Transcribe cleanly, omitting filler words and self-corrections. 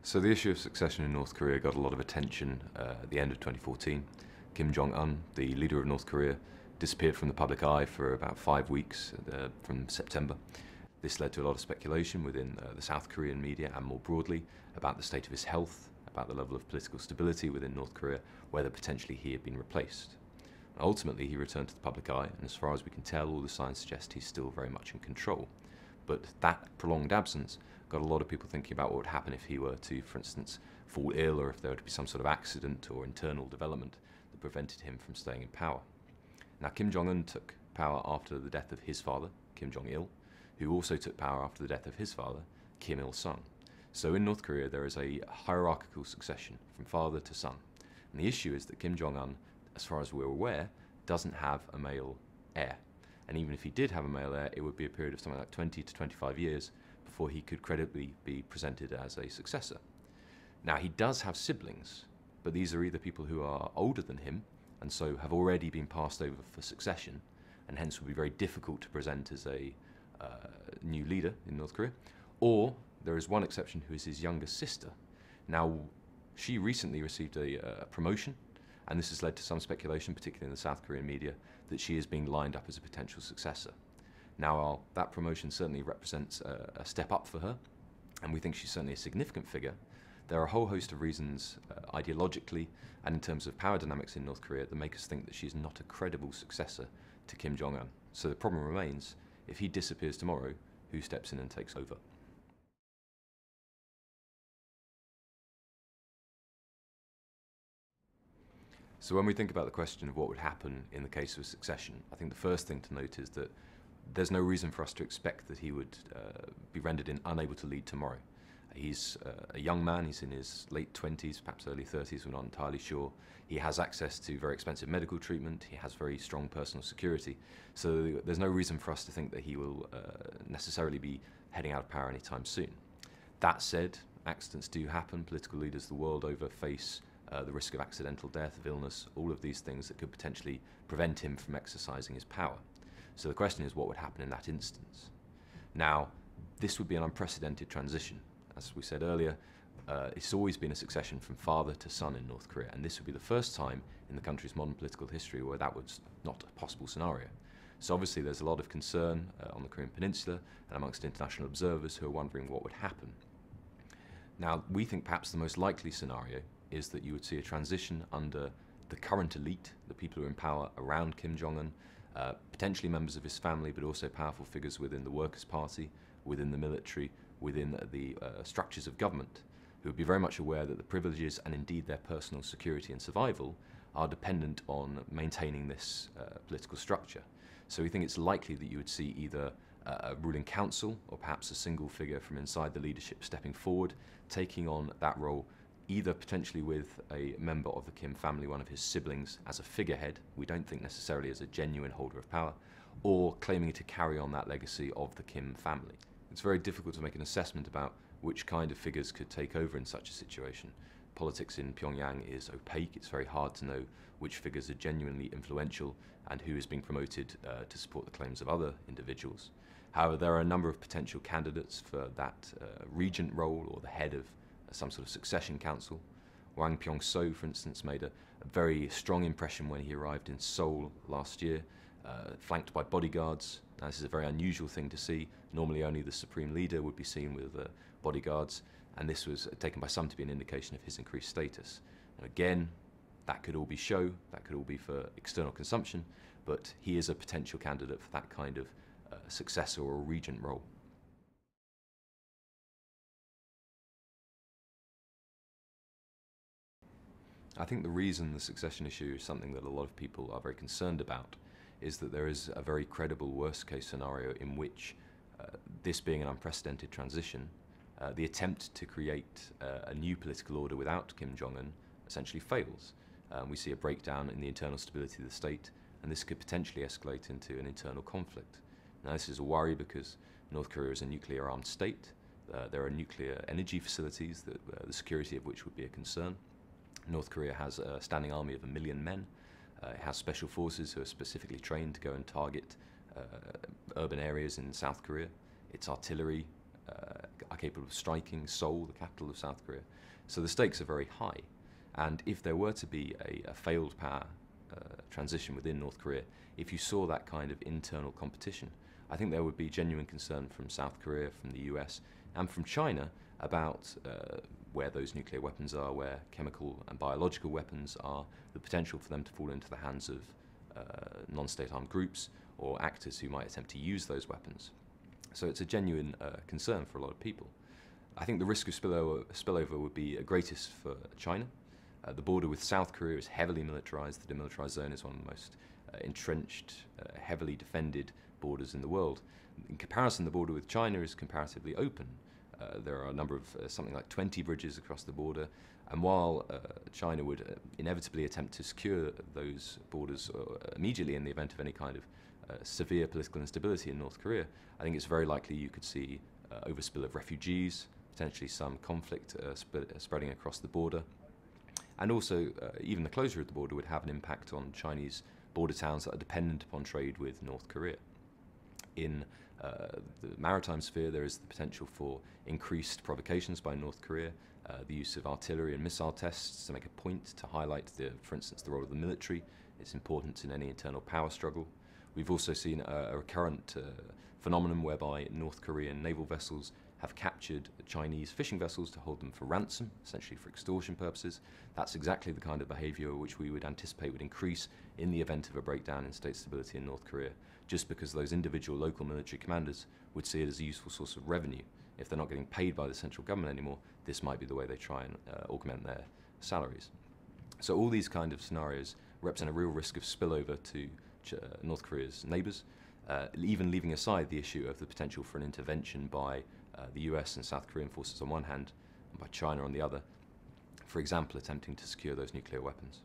So the issue of succession in North Korea got a lot of attention at the end of 2014. Kim Jong-un, the leader of North Korea, disappeared from the public eye for about 5 weeks from September. This led to a lot of speculation within the South Korean media and more broadly about the state of his health, about the level of political stability within North Korea, whether potentially he had been replaced. Ultimately, he returned to the public eye, and as far as we can tell, all the signs suggest he's still very much in control. But that prolonged absence got a lot of people thinking about what would happen if he were to, for instance, fall ill, or if there were to be some sort of accident or internal development that prevented him from staying in power. Now, Kim Jong-un took power after the death of his father, Kim Jong-il, who also took power after the death of his father, Kim Il-sung. So in North Korea, there is a hierarchical succession from father to son. And the issue is that Kim Jong-un, as far as we're aware, doesn't have a male heir. And even if he did have a male heir, it would be a period of something like 20 to 25 years before he could credibly be presented as a successor. Now, he does have siblings, but these are either people who are older than him and so have already been passed over for succession, and hence would be very difficult to present as a new leader in North Korea, or there is one exception, who is his younger sister. Now, she recently received a promotion, and this has led to some speculation, particularly in the South Korean media, that she is being lined up as a potential successor. Now, that promotion certainly represents a step up for her, and we think she's certainly a significant figure. There are a whole host of reasons, ideologically and in terms of power dynamics in North Korea, that make us think that she's not a credible successor to Kim Jong-un. So the problem remains, if he disappears tomorrow, who steps in and takes over? So when we think about the question of what would happen in the case of succession, I think the first thing to note is that there's no reason for us to expect that he would be rendered unable to lead tomorrow. He's a young man, he's in his late 20s, perhaps early 30s, we're not entirely sure. He has access to very expensive medical treatment, he has very strong personal security, so there's no reason for us to think that he will necessarily be heading out of power anytime soon. That said, accidents do happen, political leaders the world over face the risk of accidental death, of illness, all of these things that could potentially prevent him from exercising his power. So the question is, what would happen in that instance? Now, this would be an unprecedented transition. As we said earlier, it's always been a succession from father to son in North Korea, and this would be the first time in the country's modern political history where that was not a possible scenario. So obviously there's a lot of concern on the Korean Peninsula and amongst international observers who are wondering what would happen. Now, we think perhaps the most likely scenario is that you would see a transition under the current elite, the people who are in power around Kim Jong-un, potentially members of his family, but also powerful figures within the Workers' Party, within the military, within the structures of government, who would be very much aware that the privileges and indeed their personal security and survival are dependent on maintaining this political structure. So we think it's likely that you would see either a ruling council or perhaps a single figure from inside the leadership stepping forward, taking on that role, either potentially with a member of the Kim family, one of his siblings, as a figurehead, we don't think necessarily as a genuine holder of power, or claiming to carry on that legacy of the Kim family. It's very difficult to make an assessment about which kind of figures could take over in such a situation. Politics in Pyongyang is opaque, it's very hard to know which figures are genuinely influential and who is being promoted to support the claims of other individuals. However, there are a number of potential candidates for that regent role or the head of some sort of succession council. Wang Pyongseo, for instance, made a very strong impression when he arrived in Seoul last year, flanked by bodyguards. Now, this is a very unusual thing to see. Normally only the supreme leader would be seen with bodyguards, and this was taken by some to be an indication of his increased status. And again, that could all be show, that could all be for external consumption, but he is a potential candidate for that kind of successor or regent role. I think the reason the succession issue is something that a lot of people are very concerned about is that there is a very credible worst-case scenario in which, this being an unprecedented transition, the attempt to create a new political order without Kim Jong-un essentially fails. We see a breakdown in the internal stability of the state, and this could potentially escalate into an internal conflict. Now, this is a worry because North Korea is a nuclear-armed state. There are nuclear energy facilities, the security of which would be a concern. North Korea has a standing army of 1 million men. It has special forces who are specifically trained to go and target urban areas in South Korea. Its artillery capable of striking Seoul, the capital of South Korea. So the stakes are very high. And if there were to be a failed power transition within North Korea, if you saw that kind of internal competition, I think there would be genuine concern from South Korea, from the US, and from China about where those nuclear weapons are, where chemical and biological weapons are, the potential for them to fall into the hands of non-state armed groups or actors who might attempt to use those weapons. So it's a genuine concern for a lot of people. I think the risk of spillover would be greatest for China. The border with South Korea is heavily militarized. The demilitarized zone is one of the most entrenched, heavily defended borders in the world. In comparison, the border with China is comparatively open. There are a number of, something like 20 bridges across the border, and while China would inevitably attempt to secure those borders immediately in the event of any kind of severe political instability in North Korea, I think it's very likely you could see overspill of refugees, potentially some conflict spreading across the border. And also, even the closure of the border would have an impact on Chinese border towns that are dependent upon trade with North Korea. In the maritime sphere, there is the potential for increased provocations by North Korea, the use of artillery and missile tests to make a point, to highlight, for instance, the role of the military. It's important in any internal power struggle. We've also seen a recurrent phenomenon whereby North Korean naval vessels have captured Chinese fishing vessels to hold them for ransom, essentially for extortion purposes. That's exactly the kind of behavior which we would anticipate would increase in the event of a breakdown in state stability in North Korea, just because those individual local military commanders would see it as a useful source of revenue. If they're not getting paid by the central government anymore, this might be the way they try and augment their salaries. So all these kind of scenarios represent a real risk of spillover to North Korea's neighbors, even leaving aside the issue of the potential for an intervention by the US and South Korean forces on one hand, and by China on the other, for example, attempting to secure those nuclear weapons.